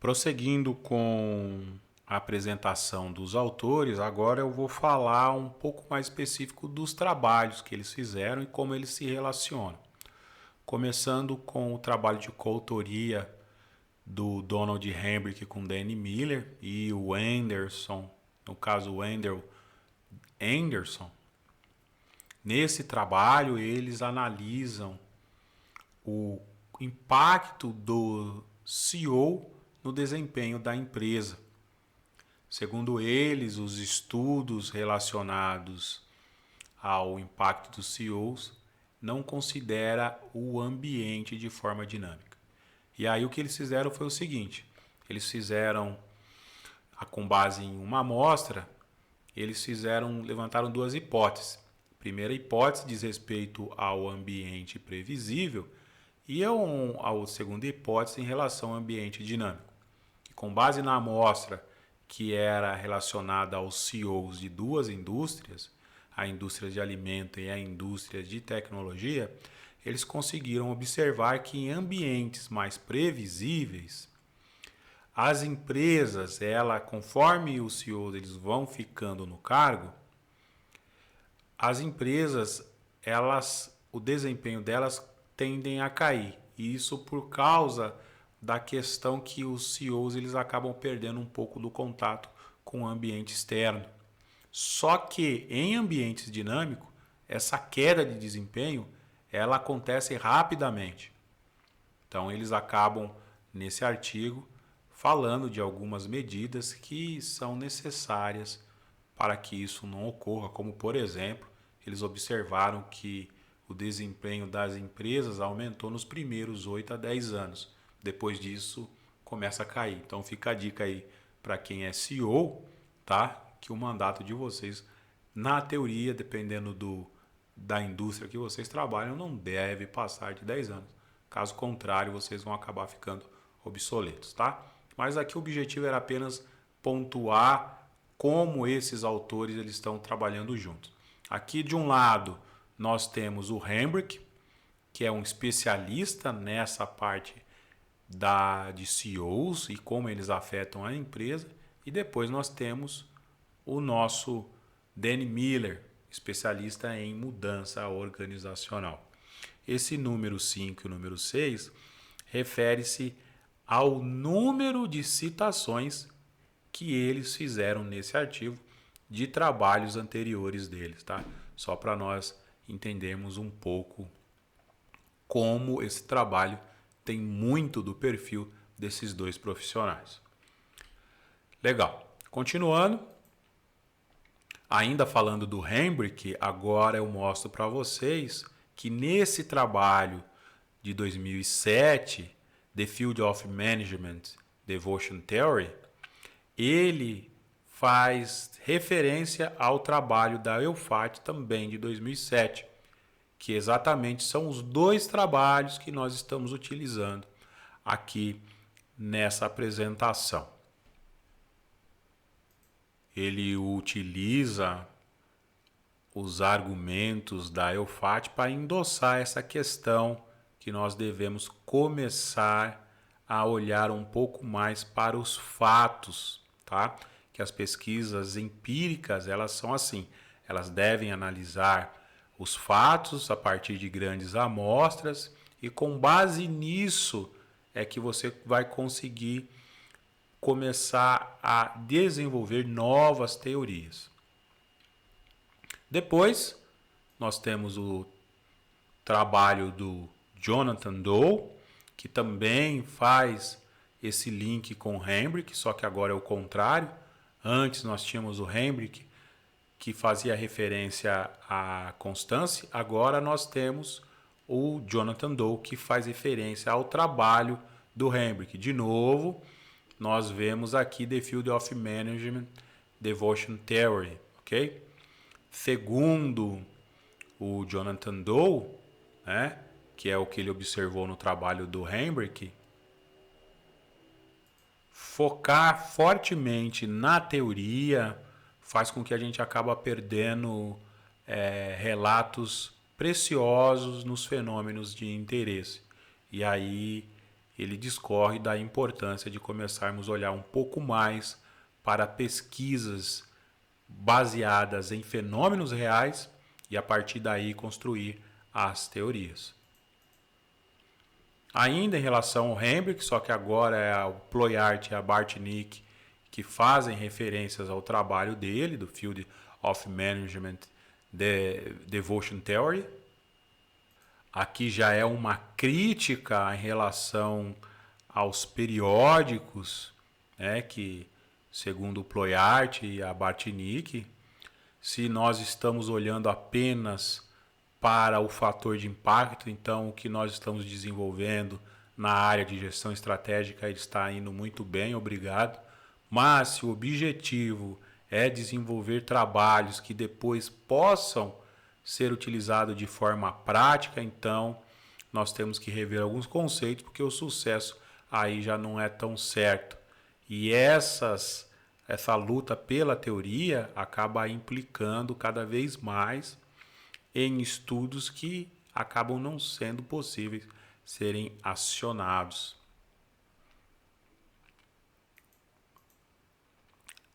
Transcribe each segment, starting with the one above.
Prosseguindo com a apresentação dos autores, agora eu vou falar um pouco mais específico dos trabalhos que eles fizeram e como eles se relacionam. Começando com o trabalho de coautoria do Donald Hembrick com Danny Miller e o Anderson, no caso o Wendell Anderson. Nesse trabalho eles analisam o impacto do CEO no desempenho da empresa. Segundo eles, os estudos relacionados ao impacto dos CEOs não considera o ambiente de forma dinâmica. E aí o que eles fizeram foi o seguinte, eles fizeram, com base em uma amostra, levantaram duas hipóteses. A primeira hipótese diz respeito ao ambiente previsível e a segunda hipótese em relação ao ambiente dinâmico. E com base na amostra que era relacionada aos CEOs de duas indústrias, a indústria de alimento e a indústria de tecnologia, eles conseguiram observar que em ambientes mais previsíveis, as empresas, conforme os CEOs eles vão ficando no cargo, as empresas, o desempenho delas tendem a cair. E isso por causa da questão que os CEOs eles acabam perdendo um pouco do contato com o ambiente externo. Só que em ambientes dinâmicos, essa queda de desempenho ela acontece rapidamente. Então eles acabam nesse artigo falando de algumas medidas que são necessárias para que isso não ocorra, como por exemplo, eles observaram que o desempenho das empresas aumentou nos primeiros 8 a 10 anos. Depois disso, começa a cair. Então fica a dica aí para quem é CEO, tá? Que o mandato de vocês, na teoria, dependendo da indústria que vocês trabalham, não deve passar de 10 anos. Caso contrário, vocês vão acabar ficando obsoletos, tá? Mas aqui o objetivo era apenas pontuar como esses autores eles estão trabalhando juntos. Aqui de um lado nós temos o Hembrick, que é um especialista nessa parte de CEOs e como eles afetam a empresa. E depois nós temos o nosso Danny Miller, especialista em mudança organizacional. Esse número 5 e o número 6 refere-se ao número de citações que eles fizeram nesse artigo de trabalhos anteriores deles, tá? Só para nós entendermos um pouco como esse trabalho tem muito do perfil desses dois profissionais. Legal. Continuando, ainda falando do Hembrick, agora eu mostro para vocês que nesse trabalho de 2007, The Field of Management Devotion Theory, ele faz referência ao trabalho da EUFAT também de 2007, que exatamente são os dois trabalhos que nós estamos utilizando aqui nessa apresentação. Ele utiliza os argumentos da EUFAT para endossar essa questão que nós devemos começar a olhar um pouco mais para os fatos, tá? Que as pesquisas empíricas, elas são assim, elas devem analisar os fatos a partir de grandes amostras e com base nisso é que você vai conseguir começar a desenvolver novas teorias. Depois, nós temos o trabalho do Jonathan Dow, que também faz esse link com o Hembrick, só que agora é o contrário. Antes nós tínhamos o Hembrick, que fazia referência à constância. Agora nós temos o Jonathan Dow, que faz referência ao trabalho do Hembrick. De novo, nós vemos aqui The Field of Management Devotion Theory, ok? Segundo o Jonathan Dow, né, que é o que ele observou no trabalho do Hembrick, focar fortemente na teoria faz com que a gente acaba perdendo relatos preciosos nos fenômenos de interesse. E aí ele discorre da importância de começarmos a olhar um pouco mais para pesquisas baseadas em fenômenos reais e a partir daí construir as teorias. Ainda em relação ao Hendrix, só que agora é o Ployart e a Bartnik que fazem referências ao trabalho dele, do Field of Management Devotion Theory. Aqui já é uma crítica em relação aos periódicos, né, que, segundo o Ployart e a Bartnik, se nós estamos olhando apenas para o fator de impacto, então o que nós estamos desenvolvendo na área de gestão estratégica está indo muito bem, obrigado. Mas se o objetivo é desenvolver trabalhos que depois possam ser utilizados de forma prática, então nós temos que rever alguns conceitos, porque o sucesso aí já não é tão certo. E essa luta pela teoria acaba implicando cada vez mais em estudos que acabam não sendo possíveis serem acionados.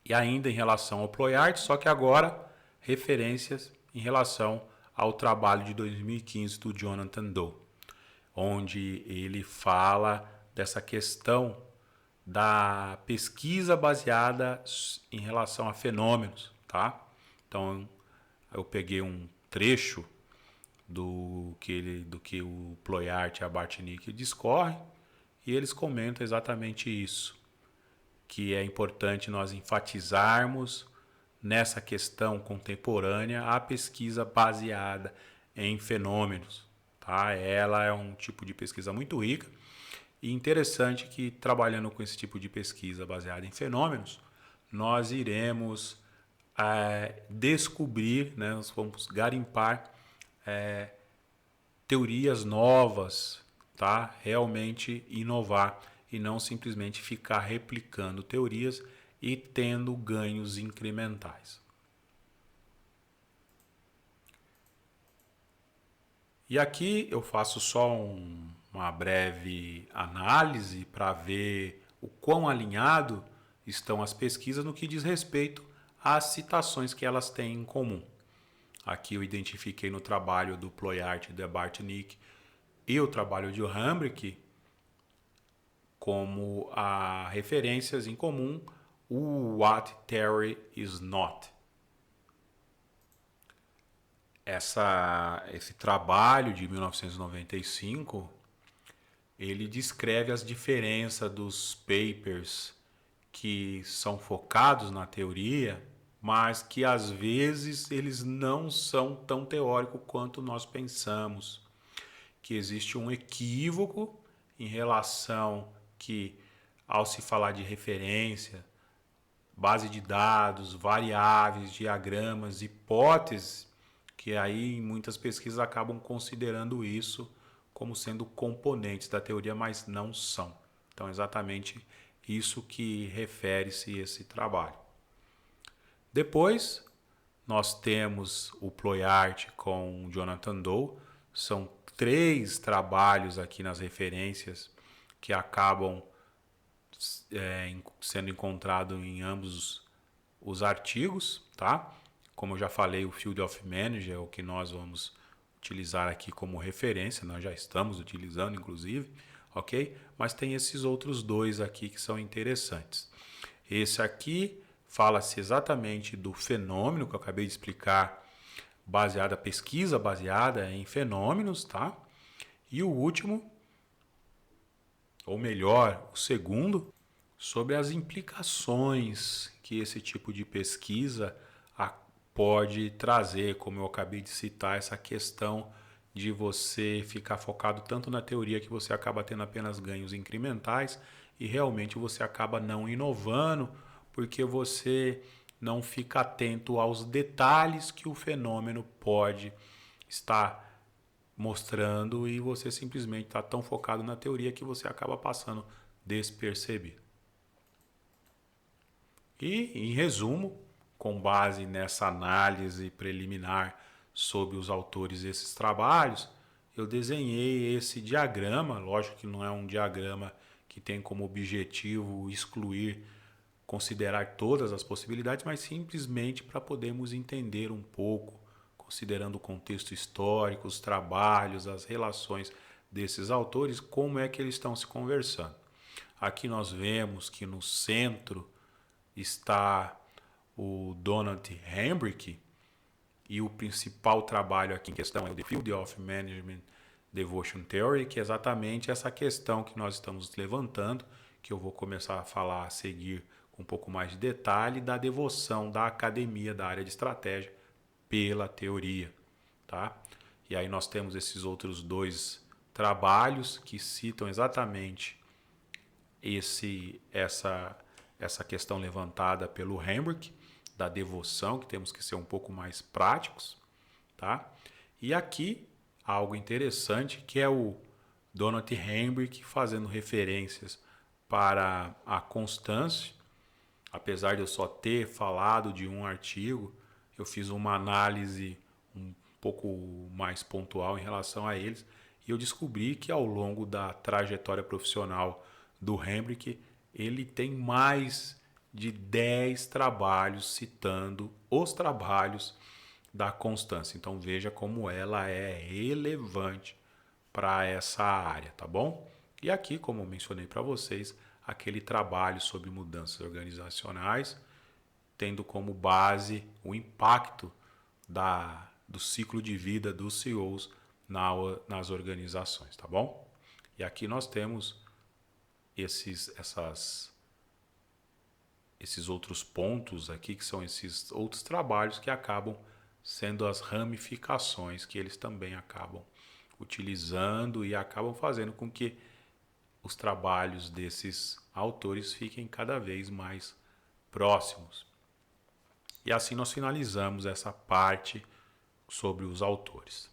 E ainda em relação ao Ployart, só que agora referências em relação ao trabalho de 2015 do Jonathan Doe, onde ele fala dessa questão da pesquisa baseada em relação a fenômenos, tá? Então eu peguei um trecho do que o Ployart e a Bartnik discorrem e eles comentam exatamente isso, que é importante nós enfatizarmos nessa questão contemporânea a pesquisa baseada em fenômenos, tá? Ela é um tipo de pesquisa muito rica e interessante que, trabalhando com esse tipo de pesquisa baseada em fenômenos, nós iremos descobrir, né, nós vamos garimpar teorias novas, tá? Realmente inovar e não simplesmente ficar replicando teorias e tendo ganhos incrementais. E aqui eu faço só uma breve análise para ver o quão alinhado estão as pesquisas no que diz respeito às citações que elas têm em comum. Aqui eu identifiquei no trabalho do Ployart e da Bartnik e o trabalho de Hambrick como referências em comum, o What Theory is Not. Esse trabalho de 1995, ele descreve as diferenças dos papers que são focados na teoria, mas que às vezes eles não são tão teóricos quanto nós pensamos. Que existe um equívoco em relação que, ao se falar de referência, base de dados, variáveis, diagramas, hipóteses, que aí em muitas pesquisas acabam considerando isso como sendo componentes da teoria, mas não são. Então, é exatamente isso que refere-se esse trabalho. Depois, nós temos o Ployart com o Jonathan Doe. São 3 trabalhos aqui nas referências que acabam sendo encontrados em ambos os artigos, tá? Como eu já falei, o Field of Management é o que nós vamos utilizar aqui como referência, nós já estamos utilizando, inclusive, ok? Mas tem esses outros 2 aqui que são interessantes. Esse aqui fala-se exatamente do fenômeno que eu acabei de explicar, pesquisa baseada em fenômenos, tá? E o último, ou melhor, o segundo, sobre as implicações que esse tipo de pesquisa pode trazer, como eu acabei de citar, essa questão de você ficar focado tanto na teoria que você acaba tendo apenas ganhos incrementais e realmente você acaba não inovando, porque você não fica atento aos detalhes que o fenômeno pode estar mostrando e você simplesmente está tão focado na teoria que você acaba passando despercebido. E, em resumo, com base nessa análise preliminar sobre os autores desses trabalhos, eu desenhei esse diagrama. Lógico que não é um diagrama que tem como objetivo excluir, considerar todas as possibilidades, mas simplesmente para podermos entender um pouco, considerando o contexto histórico, os trabalhos, as relações desses autores, como é que eles estão se conversando. Aqui nós vemos que no centro está o Donald Hembrick, e o principal trabalho aqui em questão é o The Field of Management Devotion Theory, que é exatamente essa questão que nós estamos levantando, que eu vou começar a falar a seguir com um pouco mais de detalhe, da devoção da academia da área de estratégia pela teoria, tá? E aí nós temos esses outros dois trabalhos que citam exatamente essa questão levantada pelo Hembrick, da devoção, que temos que ser um pouco mais práticos, tá? E aqui algo interessante, que é o Donald Hembrick fazendo referências para a constância. Apesar de eu só ter falado de um artigo, eu fiz uma análise um pouco mais pontual em relação a eles, e eu descobri que ao longo da trajetória profissional do Hembrick, ele tem mais de 10 trabalhos citando os trabalhos da constância. Então veja como ela é relevante para essa área, tá bom? E aqui, como eu mencionei para vocês, aquele trabalho sobre mudanças organizacionais, tendo como base o impacto do ciclo de vida dos CEOs nas organizações, tá bom? E aqui nós temos esses outros pontos aqui, que são esses outros trabalhos que acabam sendo as ramificações que eles também acabam utilizando e acabam fazendo com que os trabalhos desses autores fiquem cada vez mais próximos. E assim nós finalizamos essa parte sobre os autores.